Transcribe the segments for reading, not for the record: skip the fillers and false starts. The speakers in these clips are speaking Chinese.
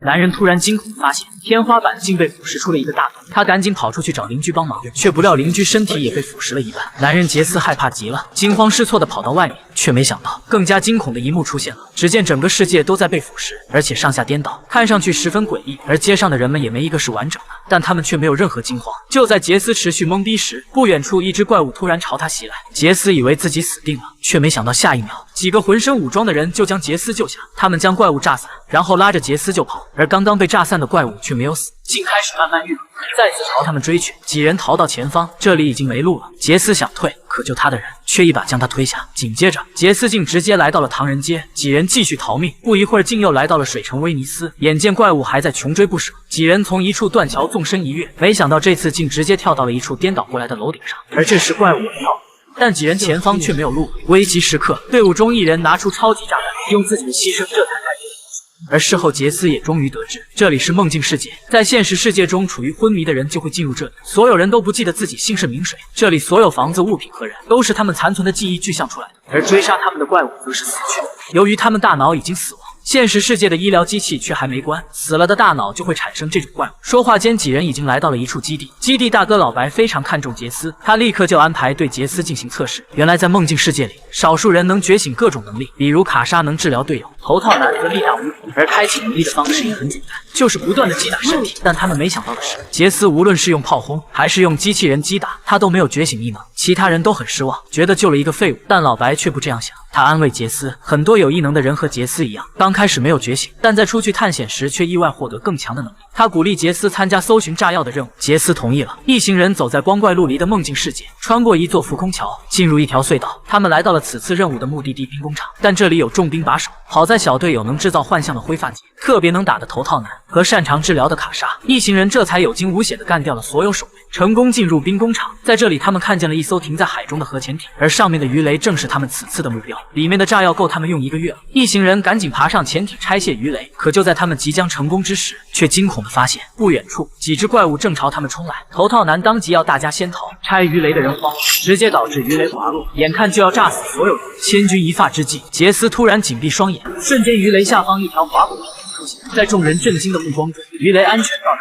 男人突然惊恐地发现天花板竟被腐蚀出了一个大洞，他赶紧跑出去找邻居帮忙，却不料邻居身体也被腐蚀了一半。男人杰斯害怕极了，惊慌失措地跑到外面，却没想到更加惊恐的一幕出现了。只见整个世界都在被腐蚀，而且上下颠倒，看上去十分诡异。而街上的人们也没一个是完整的，但他们却没有任何惊慌。就在杰斯持续懵逼时，不远处一只怪物突然朝他袭来。杰斯以为自己死定了，却没想到下一秒，几个浑身武装的人就将杰斯救下。他们将怪物炸散，然后拉着杰斯就跑。而刚刚被炸散的怪物却没有死，竟开始慢慢愈合，再次朝他们追去。几人逃到前方，这里已经没路了。杰斯想退，可救他的人却一把将他推下。紧接着，杰斯竟直接来到了唐人街。几人继续逃命，不一会儿竟又来到了水城威尼斯。眼见怪物还在穷追不舍，几人从一处断桥纵身一跃，没想到这次竟直接跳到了一处颠倒过来的楼顶上。而这时怪物也跳了，但几人前方却没有路。危急时刻，队伍中一人拿出超级炸弹，用自己的牺牲这才改变。而事后杰斯也终于得知，这里是梦境世界，在现实世界中处于昏迷的人就会进入这里，所有人都不记得自己姓甚名谁，这里所有房子、物品和人都是他们残存的记忆具象出来的，而追杀他们的怪物则是死去的。由于他们大脑已经死亡，现实世界的医疗机器却还没关，死了的大脑就会产生这种怪物。说话间，几人已经来到了一处基地。基地大哥老白非常看重杰斯，他立刻就安排对杰斯进行测试。原来在梦境世界里，少数人能觉醒各种能力，比如卡莎能治疗队友，头套男则力大无比。而开启能力的方式也很简单，就是不断的击打身体。但他们没想到的是，杰斯无论是用炮轰还是用机器人击打，他都没有觉醒异能。其他人都很失望，觉得救了一个废物，但老白却不这样想。他安慰杰斯，很多有异能的人和杰斯一样，刚开始没有觉醒，但在出去探险时却意外获得更强的能力。他鼓励杰斯参加搜寻炸药的任务，杰斯同意了。一行人走在光怪陆离的梦境世界，穿过一座浮空桥，进入一条隧道。他们来到了此次任务的目的地兵工厂，但这里有重兵把守。好在小队有能制造幻象的灰发姐，特别能打的头套男和擅长治疗的卡莎，一行人这才有惊无险地干掉了所有守卫，成功进入兵工厂。在这里，他们看见了一艘停在海中的核潜艇，而上面的鱼雷正是他们此次的目标，里面的炸药够他们用1个月了。一行人赶紧爬上潜艇拆卸鱼雷，可就在他们即将成功之时，却惊恐地发现不远处几只怪物正朝他们冲来。头套男当即要大家先逃，拆鱼雷的人慌了，直接导致鱼雷滑落，眼看就要炸死所有人。千钧一发之际，杰斯突然紧闭双眼，瞬间鱼雷下方一条滑轨出现，在众人震惊的目光中，鱼雷安全到达。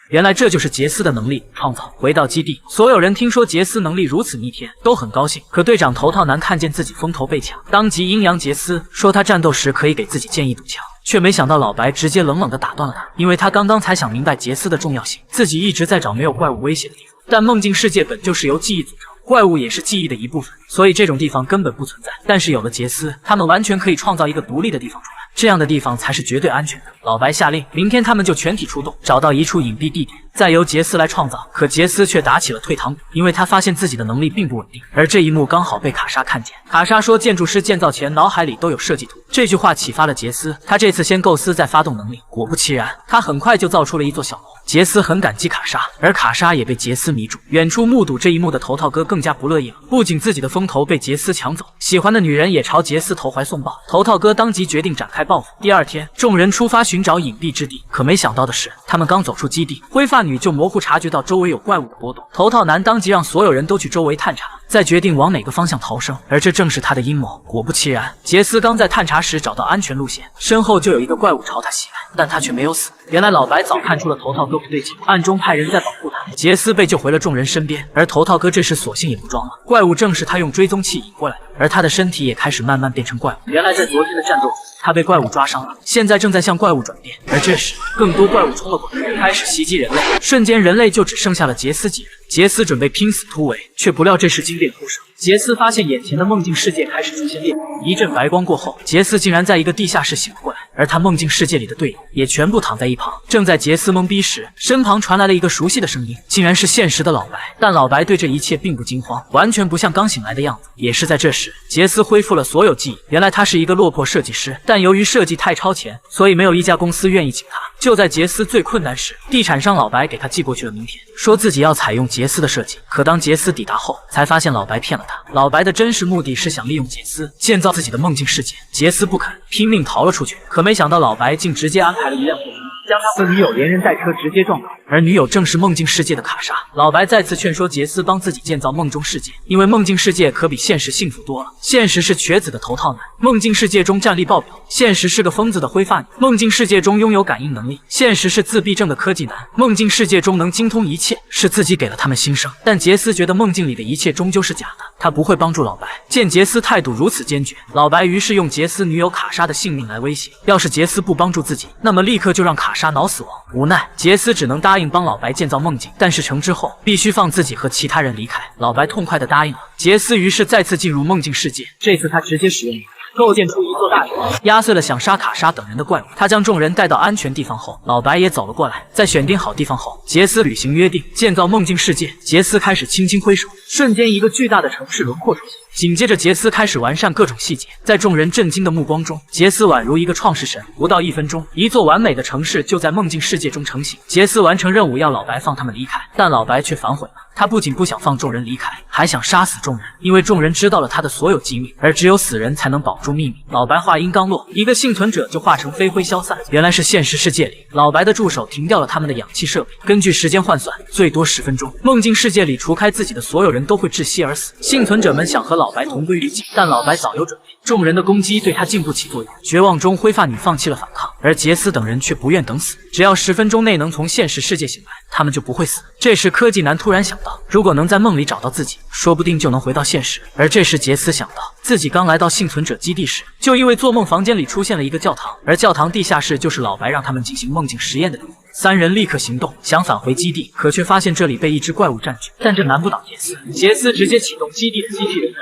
原来这就是杰斯的能力创造。回到基地，所有人听说杰斯能力如此逆天，都很高兴。可队长头套男看见自己风头被抢，当即阴阳杰斯，说他战斗时可以给自己建一堵墙。却没想到老白直接冷冷地打断了他，因为他刚刚才想明白杰斯的重要性，自己一直在找没有怪物威胁的地方。但梦境世界本就是由记忆组成，怪物也是记忆的一部分，所以这种地方根本不存在。但是有了杰斯，他们完全可以创造一个独立的地方出来，这样的地方才是绝对安全的。老白下令，明天他们就全体出动，找到一处隐蔽地点，再由杰斯来创造。可杰斯却打起了退堂鼓，因为他发现自己的能力并不稳定。而这一幕刚好被卡莎看见。卡莎说，建筑师建造前脑海里都有设计图。这句话启发了杰斯，他这次先构思再发动能力。果不其然，他很快就造出了一座小楼。杰斯很感激卡莎，而卡莎也被杰斯迷住。远处目睹这一幕的头套哥更加不乐意了，不仅自己的风头被杰斯抢走，喜欢的女人也朝杰斯投怀送抱。头套哥当即决定展开报复。第二天，众人出发寻找隐蔽之地，可没想到的是，他们刚走出基地，灰发女就模糊察觉到周围有怪物的波动。头套男当即让所有人都去周围探查，再决定往哪个方向逃生，而这正是他的阴谋。果不其然，杰斯刚在探查时找到安全路线，身后就有一个怪物朝他袭来，但他却没有死。原来老白早看出了头套哥不对劲，暗中派人在保护他。杰斯被救回了众人身边，而头套哥这时索性也不装了，怪物正是他用追踪器引过来的，而他的身体也开始慢慢变成怪物。原来在昨天的战斗中，他被怪物抓伤了，现在正在向怪物转变。而这时，更多怪物冲了过来，开始袭击人类，瞬间人类就只剩下了杰斯几人。杰斯准备拼死突围，却不料这时经烈突生。杰斯发现眼前的梦境世界开始出现裂痕，一阵白光过后，杰斯竟然在一个地下室醒了过来，而他梦境世界里的队友也全部躺在一旁。正在杰斯懵逼时，身旁传来了一个熟悉的声音，竟然是现实的老白。但老白对这一切并不惊慌，完全不像刚醒来的样子。也是在这时，杰斯恢复了所有记忆。原来他是一个落魄设计师，但由于设计太超前，所以没有一家公司愿意请他。就在杰斯最困难时，地产商老白给他寄过去了名片，说自己要采用杰斯的设计。可当杰斯抵达后，才发现老白骗了他。老白的真实目的是想利用杰斯建造自己的梦境世界。杰斯不肯，拼命逃了出去。可没想到老白竟直接安排了一辆火车将他和女友连人带车直接撞倒，而女友正是梦境世界的卡莎。老白再次劝说杰斯帮自己建造梦中世界，因为梦境世界可比现实幸福多了。现实是瘸子的头套男，梦境世界中战力爆表；现实是个疯子的灰发女，梦境世界中拥有感应能力；现实是自闭症的科技男，梦境世界中能精通一切，是自己给了他们新生。但杰斯觉得梦境里的一切终究是假的，他不会帮助老白。见杰斯态度如此坚决，老白于是用杰斯女友卡莎的性命来威胁，要是杰斯不帮助自己，那么立刻就让卡莎脑死亡。无奈杰斯只能答应帮老白建造梦境，但是成之后必须放自己和其他人离开。老白痛快地答应了。杰斯于是再次进入梦境世界，这次他直接使用构建出一座大城，压碎了想杀卡莎等人的怪物。他将众人带到安全地方后，老白也走了过来。在选定好地方后，杰斯履行约定，建造梦境世界。杰斯开始轻轻挥手，瞬间一个巨大的城市轮廓出现。紧接着，杰斯开始完善各种细节，在众人震惊的目光中，杰斯宛如一个创世神。不到1分钟，一座完美的城市就在梦境世界中成型。杰斯完成任务，要老白放他们离开，但老白却反悔了。他不仅不想放众人离开，还想杀死众人，因为众人知道了他的所有机密，而只有死人才能保住秘密。老白话音刚落，一个幸存者就化成飞灰消散。原来是现实世界里，老白的助手停掉了他们的氧气设备。根据时间换算，最多10分钟。梦境世界里，除开自己的所有人都会窒息而死。幸存者们想和老白同归于尽，但老白早有准备，众人的攻击对他竟不起作用。绝望中，灰发女放弃了反抗，而杰斯等人却不愿等死。只要10分钟内能从现实世界醒来，他们就不会死。这时，科技男突然想到，如果能在梦里找到自己，说不定就能回到现实。而这时，杰斯想到，自己刚来到幸存者基地时，就因为做梦房间里出现了一个教堂，而教堂地下室就是老白让他们进行梦境实验的地方。三人立刻行动，想返回基地，可却发现这里被一只怪物占据。但这难不倒杰斯，杰斯直接启动基地的机器人，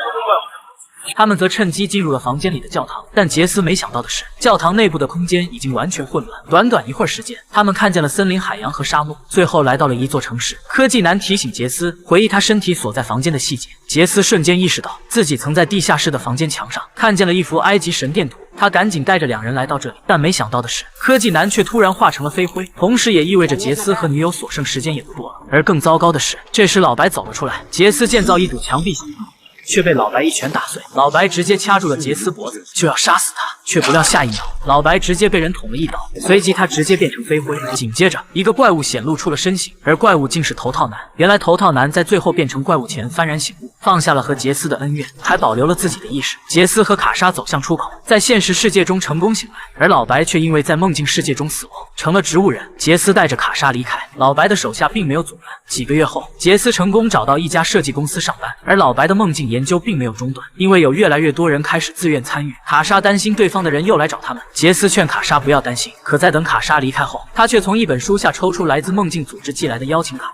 他们则趁机进入了房间里的教堂，但杰斯没想到的是，教堂内部的空间已经完全混乱。短短一会儿时间，他们看见了森林、海洋和沙漠，最后来到了一座城市。科技男提醒杰斯回忆他身体所在房间的细节，杰斯瞬间意识到自己曾在地下室的房间墙上看见了一幅埃及神殿图。他赶紧带着2人来到这里，但没想到的是，科技男却突然化成了飞灰，同时也意味着杰斯和女友所剩时间也不多了。而更糟糕的是，这时老白走了出来，杰斯建造一堵墙壁，却被老白一拳打碎。老白直接掐住了杰斯脖子，就要杀死他，却不料下一秒，老白直接被人捅了一刀，随即他直接变成飞灰。紧接着，一个怪物显露出了身形，而怪物竟是头套男。原来头套男在最后变成怪物前幡然醒悟，放下了和杰斯的恩怨，还保留了自己的意识。杰斯和卡莎走向出口，在现实世界中成功醒来，而老白却因为在梦境世界中死亡，成了植物人。杰斯带着卡莎离开，老白的手下并没有阻拦。几个月后，杰斯成功找到一家设计公司上班，而老白的梦境研究并没有中断，因为有越来越多人开始自愿参与。卡莎担心对方的人又来找他们，杰斯劝卡莎不要担心，可在等卡莎离开后，他却从一本书下抽出来自梦境组织寄来的邀请卡。